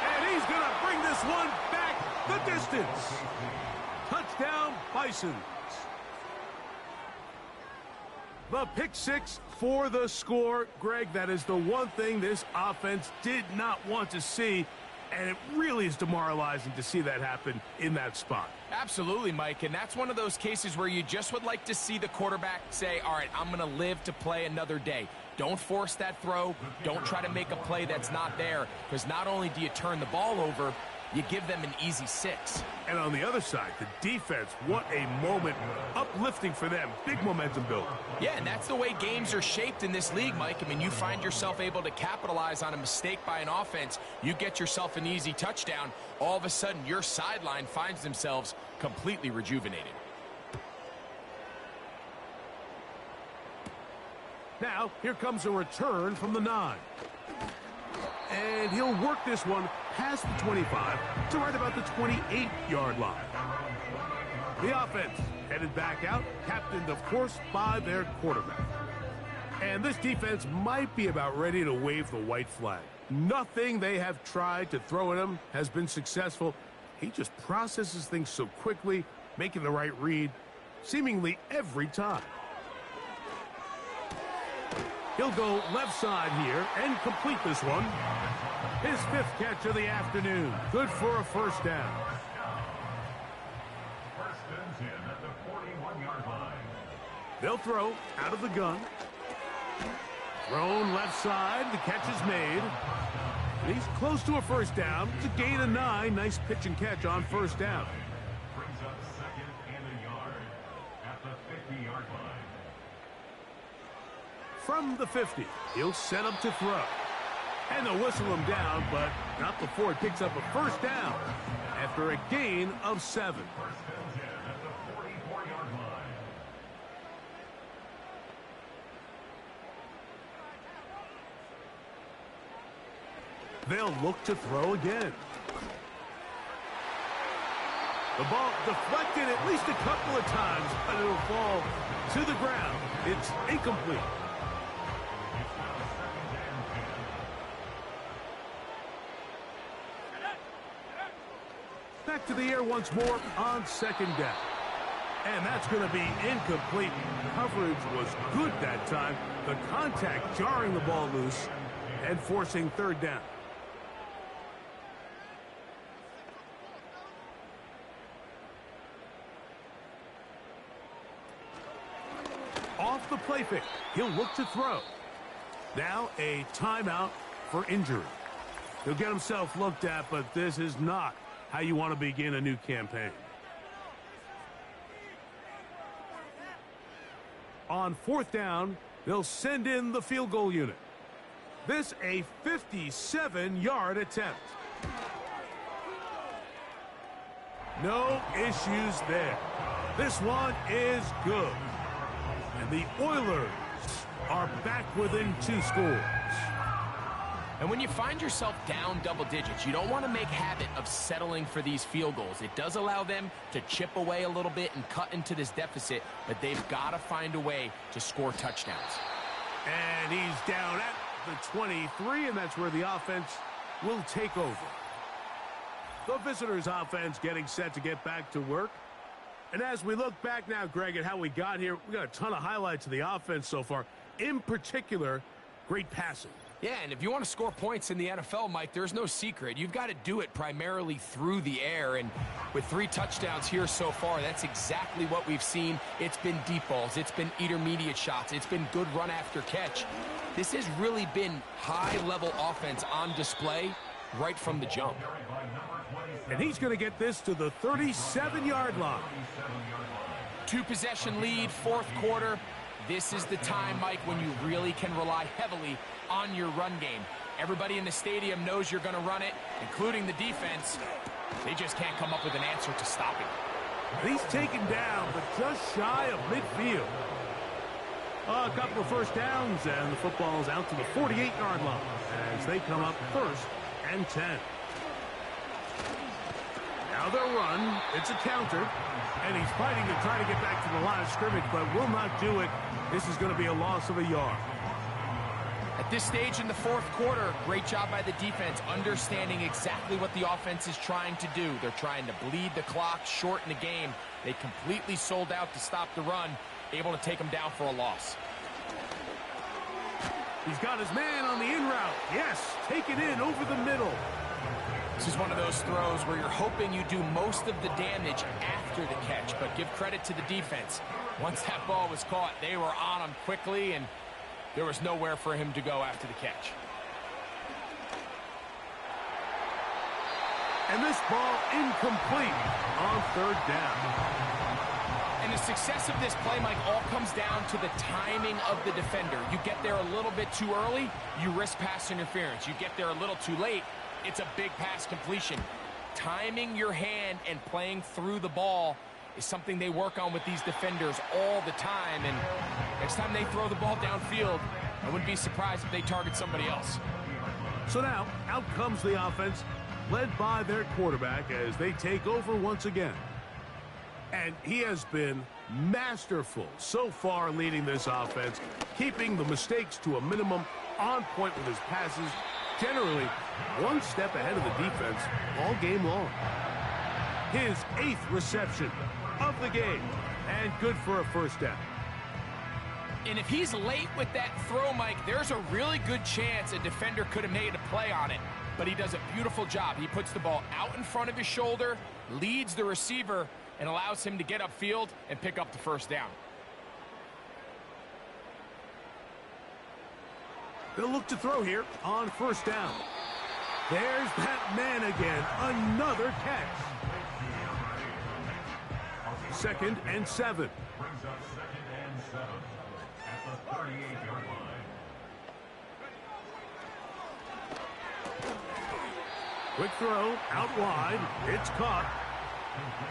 And he's going to bring this one back the distance. Touchdown, Bisons. The pick 6 for the score. Greg, that is the one thing this offense did not want to see. And it really is demoralizing to see that happen in that spot. Absolutely, Mike, and that's one of those cases where you just would like to see the quarterback say, all right, I'm going to live to play another day. Don't force that throw. Don't try to make a play that's not there, because not only do you turn the ball over, you give them an easy 6. And on the other side, the defense, what a moment. Uplifting for them. Big momentum build. Yeah, and that's the way games are shaped in this league, Mike. I mean, you find yourself able to capitalize on a mistake by an offense. You get yourself an easy touchdown. All of a sudden, your sideline finds themselves completely rejuvenated. Now, here comes a return from the 9. And he'll work this one past the 25 to right about the 28-yard line. The offense headed back out, captained, of course, by their quarterback. And this defense might be about ready to wave the white flag. Nothing they have tried to throw at him has been successful. He just processes things so quickly, making the right read, seemingly every time. He'll go left side here and complete this one. His 5th catch of the afternoon. Good for a first down. First and 10 at the 41-yard line. They'll throw out of the gun. Thrown left side. The catch is made. And he's close to a first down. It's a gain of 9. Nice pitch and catch on first down. Brings up 2nd and a yard at the 50-yard line. From the 50, he'll set up to throw. And they'll whistle him down, but not before he picks up a first down after a gain of 7. First and 10 at the 44-yard line. They'll look to throw again. The ball deflected at least a couple of times, but it'll fall to the ground. It's incomplete. Back to the air once more on 2nd down. And that's going to be incomplete. Coverage was good that time. The contact jarring the ball loose and forcing 3rd down. Off the play fake, he'll look to throw. Now a timeout for injury. He'll get himself looked at, but this is not how you want to begin a new campaign. On 4th down, they'll send in the field goal unit. This a 57-yard attempt. No issues there. This one is good. And the Oilers are back within 2 scores. And when you find yourself down double digits, you don't want to make habit of settling for these field goals. It does allow them to chip away a little bit and cut into this deficit, but they've got to find a way to score touchdowns. And he's down at the 23, and that's where the offense will take over. The visitors' offense getting set to get back to work. And as we look back now, Greg, at how we got here, we got a ton of highlights of the offense so far. In particular, great passing. Yeah, and if you want to score points in the NFL, Mike, there's no secret. You've got to do it primarily through the air, and with 3 touchdowns here so far, that's exactly what we've seen. It's been deep balls. It's been intermediate shots. It's been good run after catch. This has really been high-level offense on display right from the jump. And he's going to get this to the 37-yard line. 2-possession lead, 4th quarter. This is the time, Mike, when you really can rely heavily on your run game. Everybody in the stadium knows you're going to run it, including the defense. They just can't come up with an answer to stop it. He's taken down, but just shy of midfield. A couple of first downs, and the football's out to the 48-yard line as they come up 1st and 10. Now they'll run. It's a counter. And he's fighting to try to get back to the line of scrimmage, but will not do it. This is going to be a loss of a yard. At this stage in the 4th quarter, great job by the defense, understanding exactly what the offense is trying to do. They're trying to bleed the clock, shorten the game. They completely sold out to stop the run, able to take them down for a loss. He's got his man on the in route. Yes, take it in over the middle. This is one of those throws where you're hoping you do most of the damage after the catch, but give credit to the defense. Once that ball was caught, they were on him quickly, and there was nowhere for him to go after the catch. And this ball incomplete on 3rd down. And the success of this play, Mike, all comes down to the timing of the defender. You get there a little bit too early, you risk pass interference. You get there a little too late, it's a big pass completion. Timing your hand and playing through the ball is something they work on with these defenders all the time. And next time they throw the ball downfield, I wouldn't be surprised if they target somebody else. So now, out comes the offense, led by their quarterback as they take over once again. And he has been masterful so far leading this offense, keeping the mistakes to a minimum, on point with his passes, generally one step ahead of the defense all game long. His 8th reception of the game, and good for a first down. And if he's late with that throw, Mike, there's a really good chance a defender could have made a play on it. But he does a beautiful job. He puts the ball out in front of his shoulder, leads the receiver, and allows him to get upfield and pick up the first down. They'll look to throw here on first down. There's that man again. Another catch. 2nd and 7. Brings up 2nd and 7 at the 38-yard line. Quick throw, out wide. It's caught.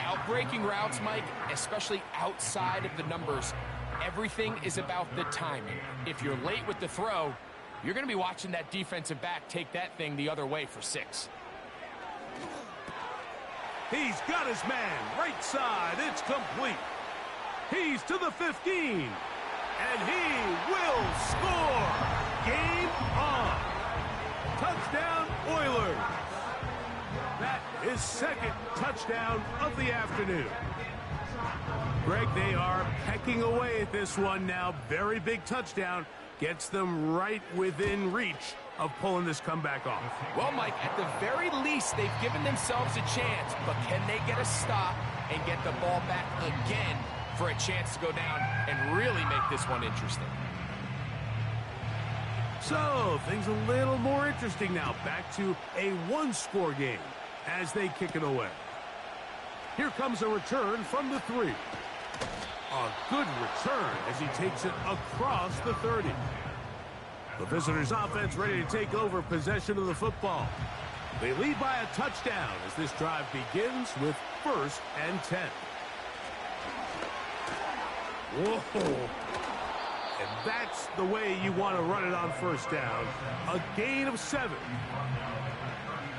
Outbreaking routes, Mike, especially outside of the numbers, everything is about the timing. If you're late with the throw, you're going to be watching that defensive back take that thing the other way for 6. He's got his man, right side. It's complete. He's to the 15. And he will score. Game on. Touchdown, Oilers. That is 2nd touchdown of the afternoon. Greg, they are pecking away at this one now. Very big touchdown. Gets them right within reach of pulling this comeback off. Well, Mike, at the very least, they've given themselves a chance, but can they get a stop and get the ball back again for a chance to go down and really make this one interesting? So, things a little more interesting now. Back to a one-score game as they kick it away. Here comes a return from the 3. A good return as he takes it across the 30. The visitors' offense ready to take over possession of the football. They lead by a touchdown as this drive begins with 1st and 10. Whoa. And that's the way you want to run it on first down. A gain of 7.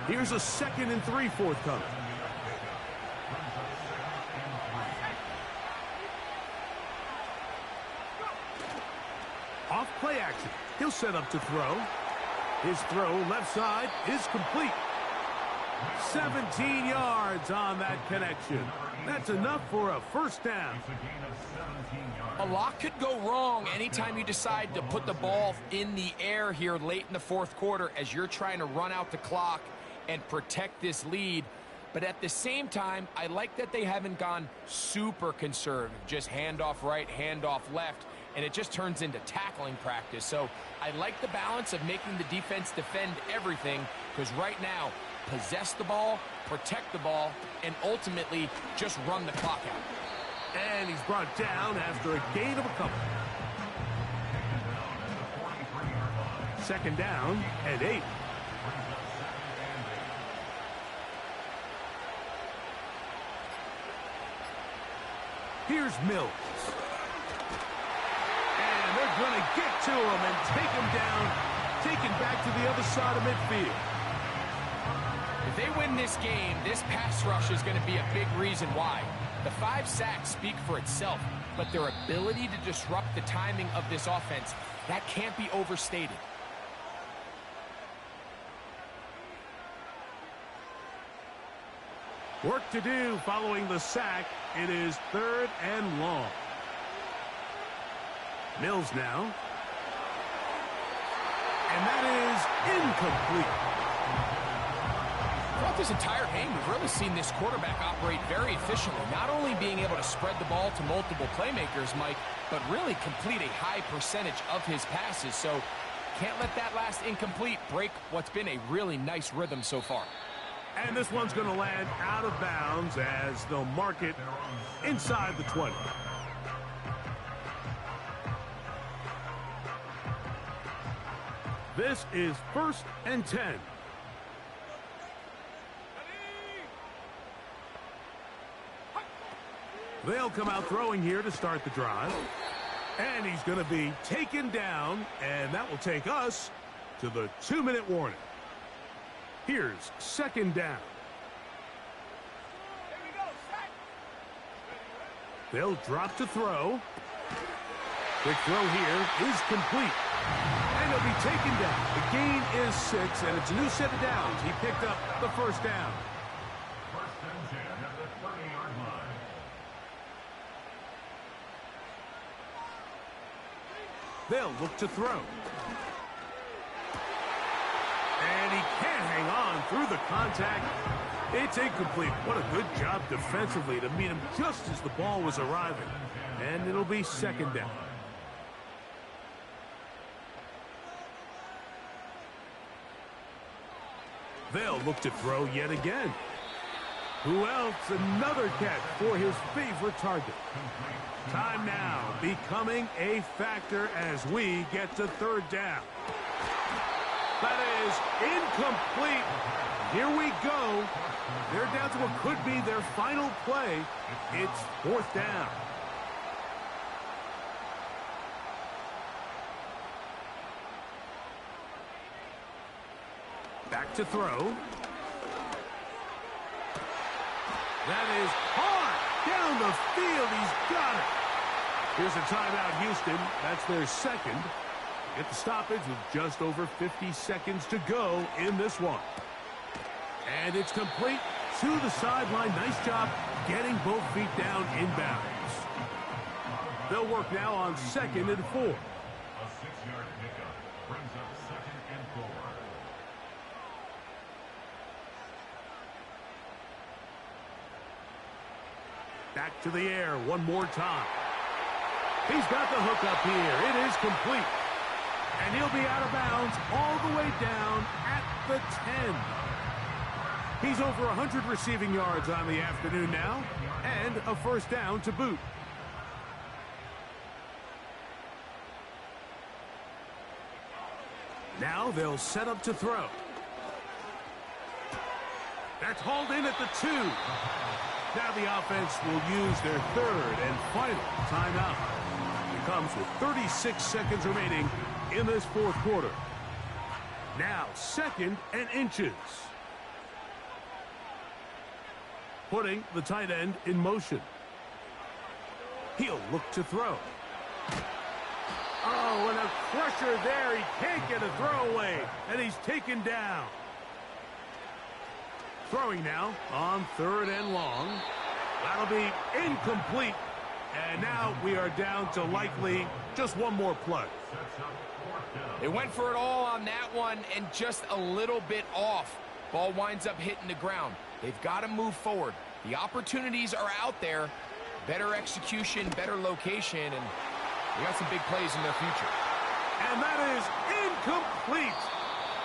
Here's a 2nd and 3 forthcoming. Off play action. He'll set up to throw. His throw left side is complete. 17 yards on that connection. That's enough for a first down. A lot could go wrong anytime you decide to put the ball in the air here late in the 4th quarter as you're trying to run out the clock and protect this lead. But at the same time, I like that they haven't gone super conservative. Just handoff right, handoff left, and it just turns into tackling practice. So I like the balance of making the defense defend everything, because right now, possess the ball, protect the ball, and ultimately just run the clock out. And he's brought down after a gain of a couple. 2nd down and 8. Here's Mills. And they're going to get to him and take him down, taken back to the other side of midfield. If they win this game, this pass rush is going to be a big reason why. The 5 sacks speak for itself, but their ability to disrupt the timing of this offense, that can't be overstated. Work to do following the sack. It is 3rd and long. Mills now. And that is incomplete. Throughout this entire game, we've really seen this quarterback operate very efficiently, not only being able to spread the ball to multiple playmakers, Mike, but really complete a high percentage of his passes. So can't let that last incomplete break what's been a really nice rhythm so far. And this one's going to land out of bounds as they'll mark it inside the 20. This is 1st and 10. They'll come out throwing here to start the drive. And he's going to be taken down, and that will take us to the 2-minute warning. Here's 2nd down. They'll drop to throw. Quick throw here is complete. And he'll be taken down. The gain is 6, and it's a new set of downs. He picked up the first down. First and 10 at the 30-yard line. They'll look to throw. And he can't hang on through the contact. It's incomplete. What a good job defensively to meet him just as the ball was arriving. And it'll be second down. They'll look to throw yet again. Who else? Another catch for his favorite target. Time now becoming a factor as we get to third down. That is incomplete. Here we go. They're down to what could be their final play. It's fourth down. Back to throw. That is hard down the field. He's got it. Here's a timeout, Houston. That's their second. Get the stoppage with just over 50 seconds to go in this one. And it's complete to the sideline. Nice job getting both feet down inbounds. They'll work now on 2nd and 4. A 6-yard pickup brings up 2nd and 4. Back to the air one more time. He's got the hook up here. It is complete. And he'll be out of bounds all the way down at the 10. He's over 100 receiving yards on the afternoon now, and a first down to boot. Now they'll set up to throw. That's hauled in at the 2. Now the offense will use their third and final timeout. It comes with 36 seconds remaining in this fourth quarter. Now 2nd and inches. Putting the tight end in motion. He'll look to throw. Oh, and a crusher there. He can't get a throwaway, and he's taken down. Throwing now on 3rd and long. That'll be incomplete. And now we are down to likely just one more play. They went for it all on that one and just a little bit off. Ball winds up hitting the ground. They've got to move forward. The opportunities are out there. Better execution, better location, and they got some big plays in their future. And that is incomplete.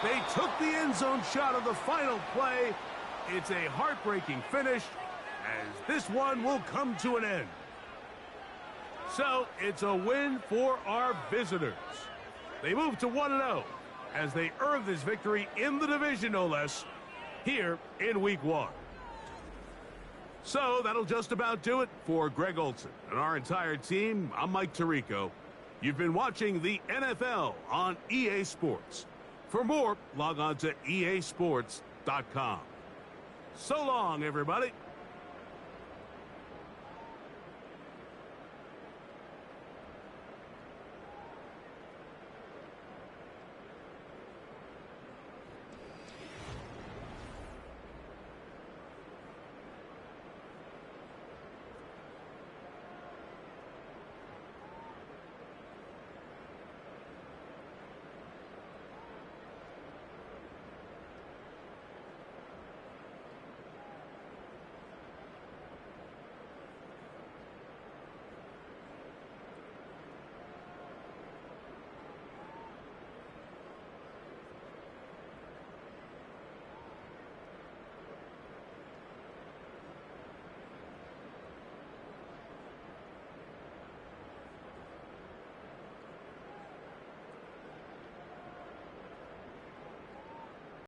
They took the end zone shot of the final play. It's a heartbreaking finish as this one will come to an end. So it's a win for our visitors. They move to 1-0 as they earn this victory in the division, no less, here in Week 1. So that'll just about do it for Greg Olson and our entire team. I'm Mike Tirico. You've been watching the NFL on EA Sports. For more, log on to easports.com. So long, everybody.